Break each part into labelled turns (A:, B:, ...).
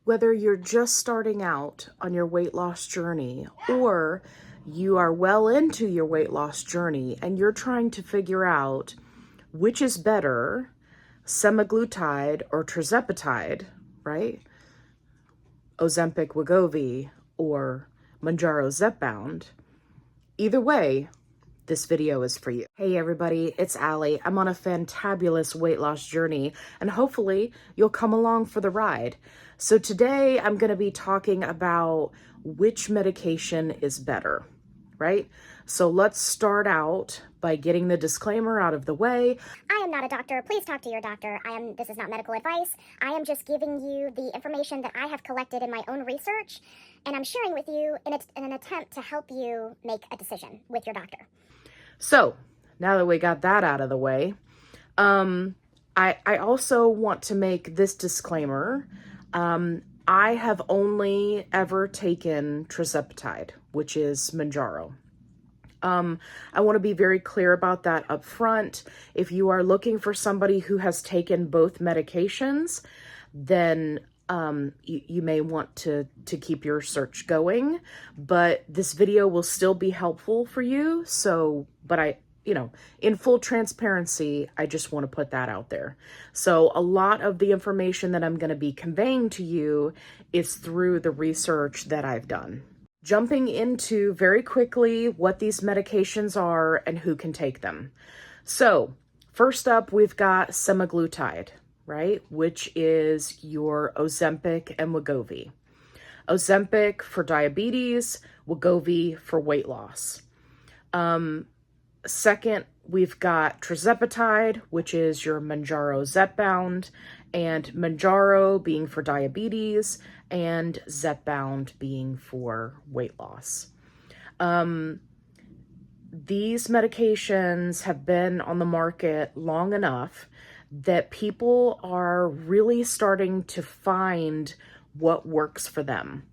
A: Whether you're just starting out on your weight loss journey or you are well into your weight loss journey and you're trying to figure out which is better, semaglutide or tirzepatide, right? Ozempic, Wegovy, or Mounjaro, Zepbound. Either way, this video is for you. Hey everybody, it's Allie. I'm on a fantabulous weight loss journey and hopefully you'll come along for the ride. So today I'm going to be talking about which medication is better, right? So let's start out by getting the disclaimer out of the way.
B: I am not a doctor. Please talk to your doctor. This is not medical advice. I am just giving you the information that I have collected in my own research, and I'm sharing with you in an attempt to help you make a decision with your doctor.
A: So now that we got that out of the way, I also want to make this disclaimer. I have only ever taken Tirzepatide, which is Mounjaro. I want to be very clear about that up front. If you are looking for somebody who has taken both medications, then you may want to keep your search going, but this video will still be helpful for you. So, but in full transparency, I just want to put that out there. So a lot of the information that I'm going to be conveying to you is through the research that I've done. Jumping into very quickly what these medications are and who can take them. So first up, we've got Semaglutide, right? Which is your Ozempic and Wegovy. Ozempic for diabetes, Wegovy for weight loss. Second, we've got Tirzepatide, which is your Mounjaro Zepbound, and Mounjaro being for diabetes, and Zepbound being for weight loss. These medications have been on the market long enough that people are really starting to find what works for them.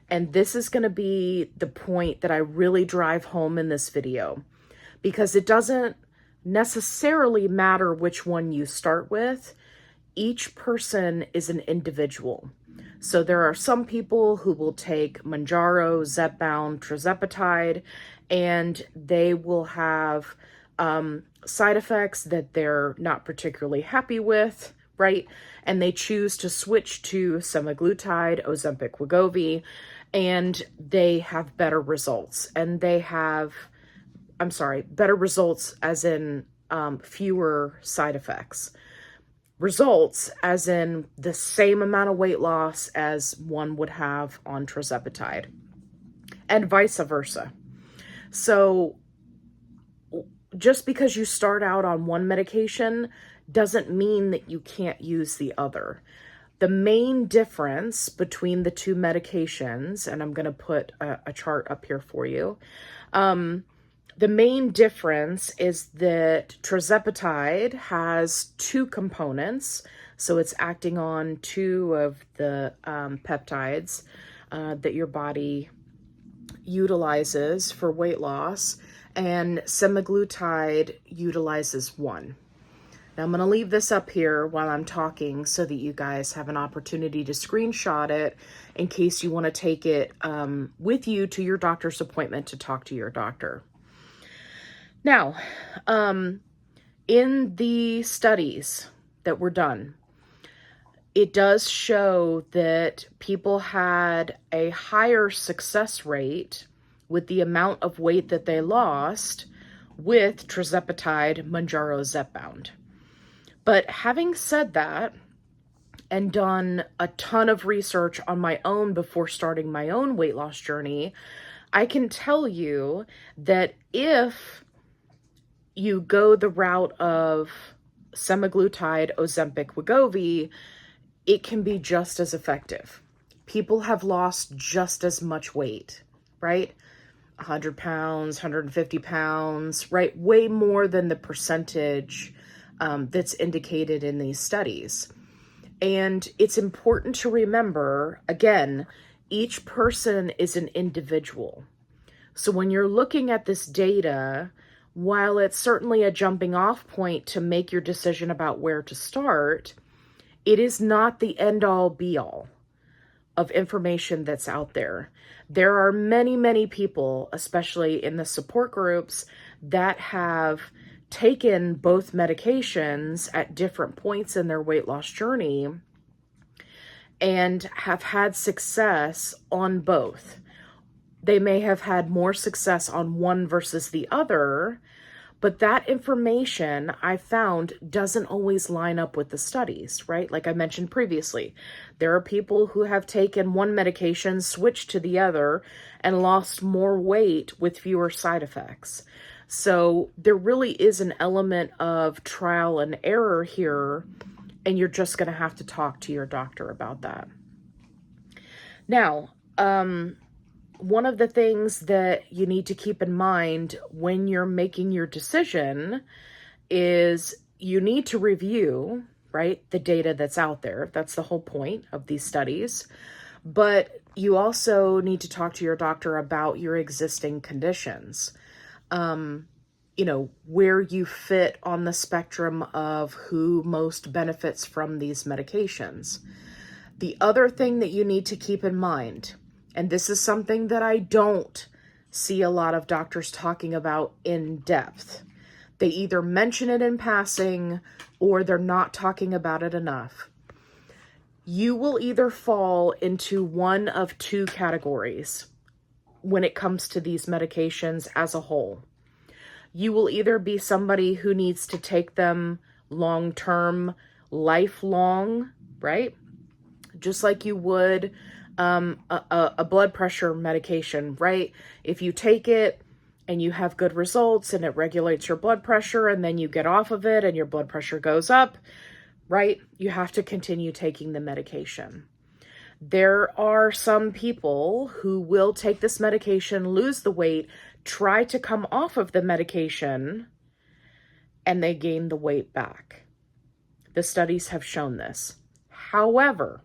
A: And this is going to be the point that I really drive home in this video, because it doesn't necessarily matter which one you start with. Each person is an individual. So there are some people who will take Mounjaro, Zepbound, Tirzepatide, and they will have side effects that they're not particularly happy with, right? And they choose to switch to Semaglutide, Ozempic, Wegovy, and they have better results. And they have, better results as in fewer side effects. Results as in the same amount of weight loss as one would have on Tirzepatide, and vice versa. So just because you start out on one medication doesn't mean that you can't use the other. The main difference between the two medications, and I'm going to put a chart up here for you, the main difference is that Tirzepatide has two components, so it's acting on two of the peptides that your body utilizes for weight loss, and Semaglutide utilizes one. Now I'm going to leave this up here while I'm talking so that you guys have an opportunity to screenshot it in case you want to take it with you to your doctor's appointment to talk to your doctor. Now, in the studies that were done, it does show that people had a higher success rate with the amount of weight that they lost with Tirzepatide, Mounjaro, Zepbound. But having said that, and done a ton of research on my own before starting my own weight loss journey, I can tell you that if you go the route of Semaglutide, Ozempic, Wegovy, it can be just as effective. People have lost just as much weight, right? 100 pounds, 150 pounds, right? Way more than the percentage that's indicated in these studies. And it's important to remember, again, each person is an individual. So when you're looking at this data, while it's certainly a jumping off point to make your decision about where to start, it is not the end all be all. of information that's out there. There are many, many people, especially in the support groups, that have taken both medications at different points in their weight loss journey and have had success on both. They may have had more success on one versus the other, but that information I found doesn't always line up with the studies, right? Like I mentioned previously, there are people who have taken one medication, switched to the other, and lost more weight with fewer side effects. So there really is an element of trial and error here, and you're just going to have to talk to your doctor about that. Now, one of the things that you need to keep in mind when you're making your decision is you need to review, right, the data that's out there. That's the whole point of these studies. But you also need to talk to your doctor about your existing conditions. Where you fit on the spectrum of who most benefits from these medications. The other thing that you need to keep in mind, and this is something that I don't see a lot of doctors talking about in depth. They either mention it in passing or they're not talking about it enough. You will either fall into one of two categories when it comes to these medications as a whole. You will either be somebody who needs to take them long-term, lifelong, right? Just like you would a blood pressure medication, right? If you take it and you have good results and it regulates your blood pressure and then you get off of it and your blood pressure goes up, right? You have to continue taking the medication. There are some people who will take this medication, lose the weight, try to come off of the medication, and they gain the weight back. The studies have shown this. However,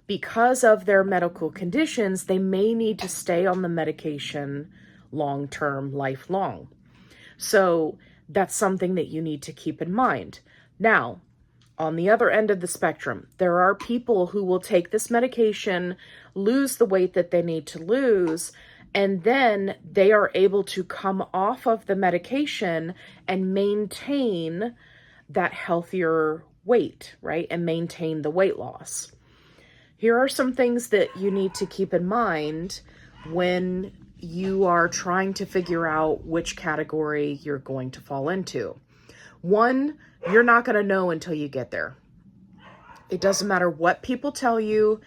A: because of their medical conditions, they may need to stay on the medication long-term, lifelong. So that's something that you need to keep in mind. Now, on the other end of the spectrum, there are people who will take this medication, lose the weight that they need to lose, and then they are able to come off of the medication and maintain that healthier weight, right? And maintain the weight loss. Here are some things that you need to keep in mind when you are trying to figure out which category you're going to fall into. One, you're not going to know until you get there. It doesn't matter what people tell you,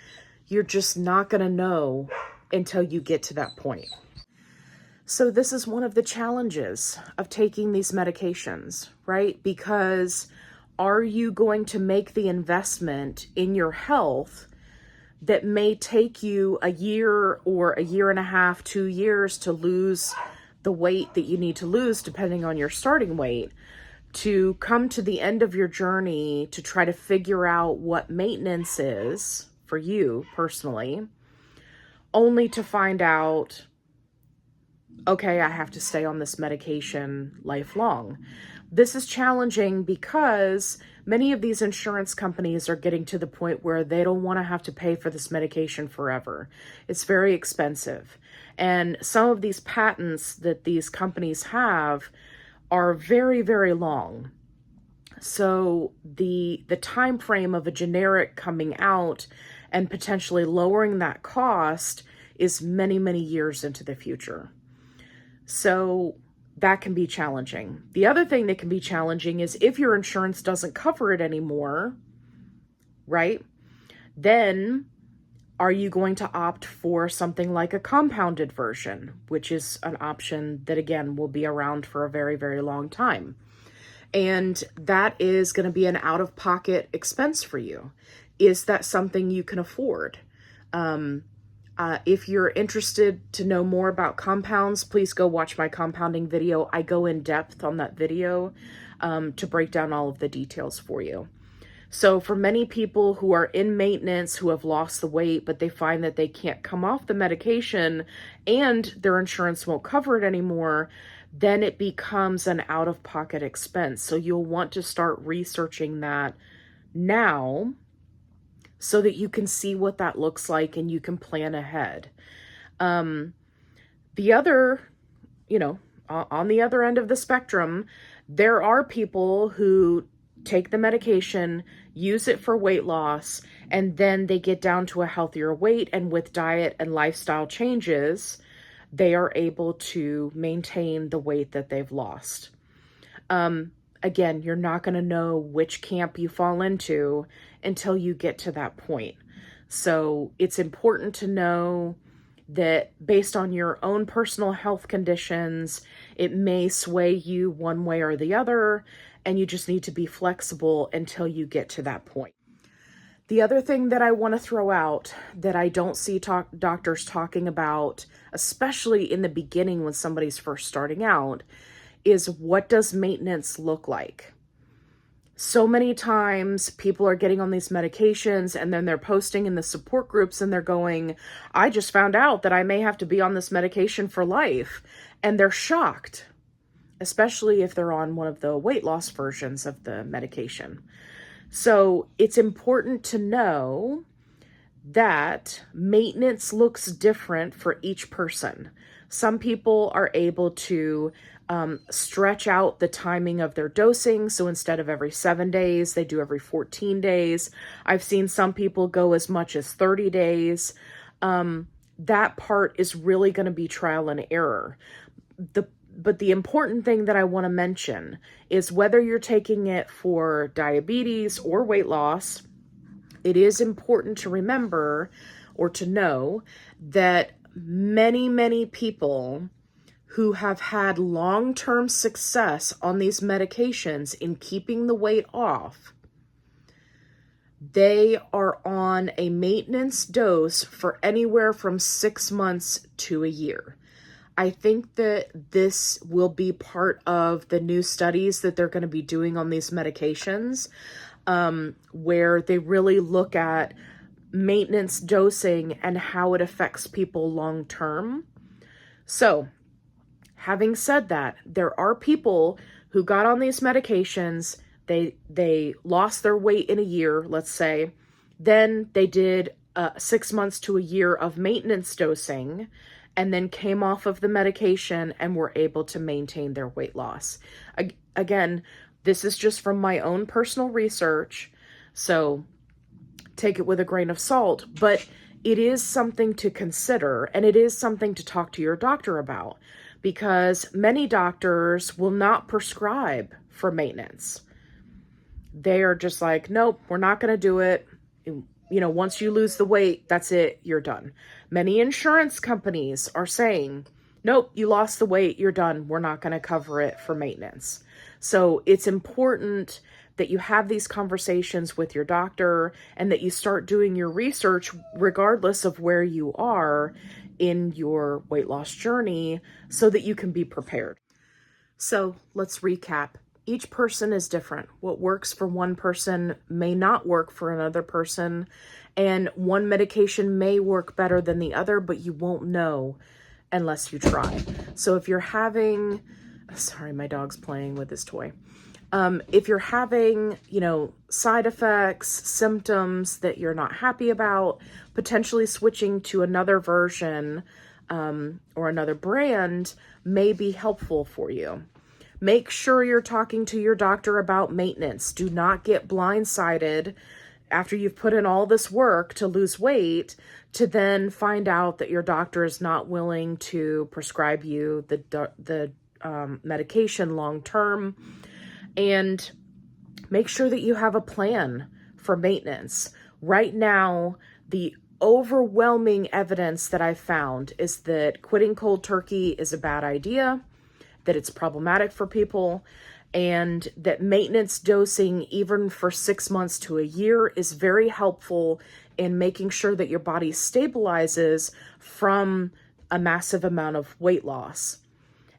A: you're just not going to know until you get to that point. So this is one of the challenges of taking these medications, right? Because are you going to make the investment in your health that may take you a year or a year and a half, 2 years to lose the weight that you need to lose, depending on your starting weight, to come to the end of your journey to try to figure out what maintenance is for you personally, only to find out, okay, I have to stay on this medication lifelong. This is challenging because many of these insurance companies are getting to the point where they don't want to have to pay for this medication forever. It's very expensive. And some of these patents that these companies have are very, very long. So the time frame of a generic coming out and potentially lowering that cost is many, many years into the future. So that can be challenging. The other thing that can be challenging is if your insurance doesn't cover it anymore, right? Then are you going to opt for something like a compounded version, which is an option that, again, will be around for a very, very long time. And that is going to be an out-of-pocket expense for you. Is that something you can afford? If you're interested to know more about compounds, please go watch my compounding video. I go in depth on that video to break down all of the details for you. So for many people who are in maintenance, who have lost the weight, but they find that they can't come off the medication and their insurance won't cover it anymore, then it becomes an out-of-pocket expense. So you'll want to start researching that now so that you can see what that looks like and you can plan ahead. The other, on the other end of the spectrum, there are people who take the medication, use it for weight loss, and then they get down to a healthier weight, and with diet and lifestyle changes, they are able to maintain the weight that they've lost. Again, you're not going to know which camp you fall into until you get to that point. So it's important to know that based on your own personal health conditions, it may sway you one way or the other, and you just need to be flexible until you get to that point. The other thing that I want to throw out that I don't see doctors talking about, especially in the beginning when somebody's first starting out, is what does maintenance look like? So many times people are getting on these medications and then they're posting in the support groups and they're going, I just found out that I may have to be on this medication for life. And they're shocked, especially if they're on one of the weight loss versions of the medication. So it's important to know that maintenance looks different for each person. Some people are able to stretch out the timing of their dosing. So instead of every 7 days, they do every 14 days. I've seen some people go as much as 30 days. That part is really going to be trial and error. But the important thing that I want to mention is whether you're taking it for diabetes or weight loss, it is important to remember or to know that many, many people who have had long-term success on these medications in keeping the weight off, they are on a maintenance dose for anywhere from 6 months to a year. I think that this will be part of the new studies that they're going to be doing on these medications, where they really look at maintenance dosing and how it affects people long term. So, having said that, there are people who got on these medications, they lost their weight in a year, let's say, then they did 6 months to a year of maintenance dosing, and then came off of the medication and were able to maintain their weight loss. Again, this is just from my own personal research, so take it with a grain of salt, but it is something to consider, and it is something to talk to your doctor about, because many doctors will not prescribe for maintenance. They are just like, nope, we're not going to do it. Once you lose the weight, that's it, you're done. Many insurance companies are saying, nope, you lost the weight, you're done. We're not going to cover it for maintenance. So it's important that you have these conversations with your doctor and that you start doing your research regardless of where you are in your weight loss journey so that you can be prepared. So let's recap. Each person is different. What works for one person may not work for another person, and one medication may work better than the other, but you won't know unless you try. So if you're having, sorry, my dog's playing with his toy. If you're having, side effects, symptoms that you're not happy about, potentially switching to another version or another brand may be helpful for you. Make sure you're talking to your doctor about maintenance. Do not get blindsided after you've put in all this work to lose weight to then find out that your doctor is not willing to prescribe you the medication long term. And make sure that you have a plan for maintenance. Right now, the overwhelming evidence that I've found is that quitting cold turkey is a bad idea, that it's problematic for people, and that maintenance dosing, even for 6 months to a year, is very helpful in making sure that your body stabilizes from a massive amount of weight loss.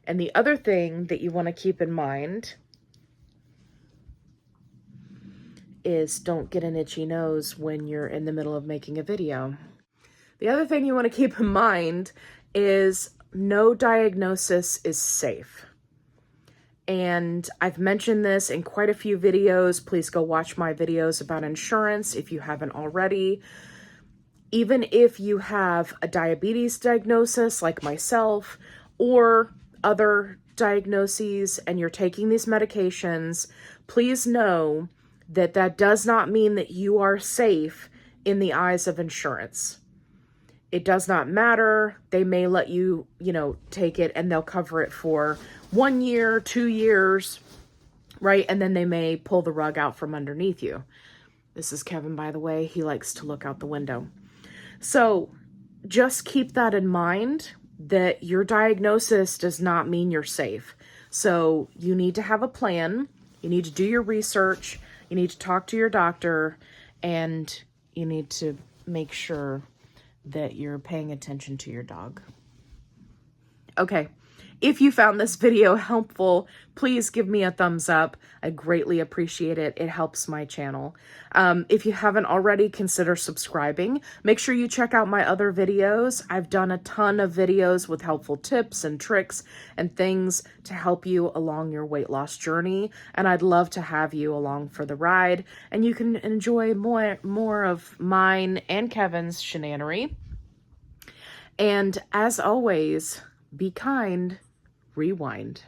A: And the other thing that you want to keep in mind is don't get an itchy nose when you're in the middle of making a video. The other thing you want to keep in mind is no diagnosis is safe. And I've mentioned this in quite a few videos. Please go watch my videos about insurance if you haven't already. Even if you have a diabetes diagnosis like myself or other diagnoses and you're taking these medications, please know that that does not mean that you are safe in the eyes of insurance. It does not matter. They may let you, take it and they'll cover it for 1 year, 2 years, right? And then they may pull the rug out from underneath you. This is Kevin, by the way. He likes to look out the window. So just keep that in mind, that your diagnosis does not mean you're safe. So you need to have a plan. You need to do your research. You need to talk to your doctor, and you need to make sure that you're paying attention to your dog. Okay. If you found this video helpful, please give me a thumbs up. I greatly appreciate it. It helps my channel. If you haven't already, consider subscribing. Make sure you check out my other videos. I've done a ton of videos with helpful tips and tricks and things to help you along your weight loss journey. And I'd love to have you along for the ride. And you can enjoy more of mine and Kevin's shenanery. And as always, be kind. Rewind.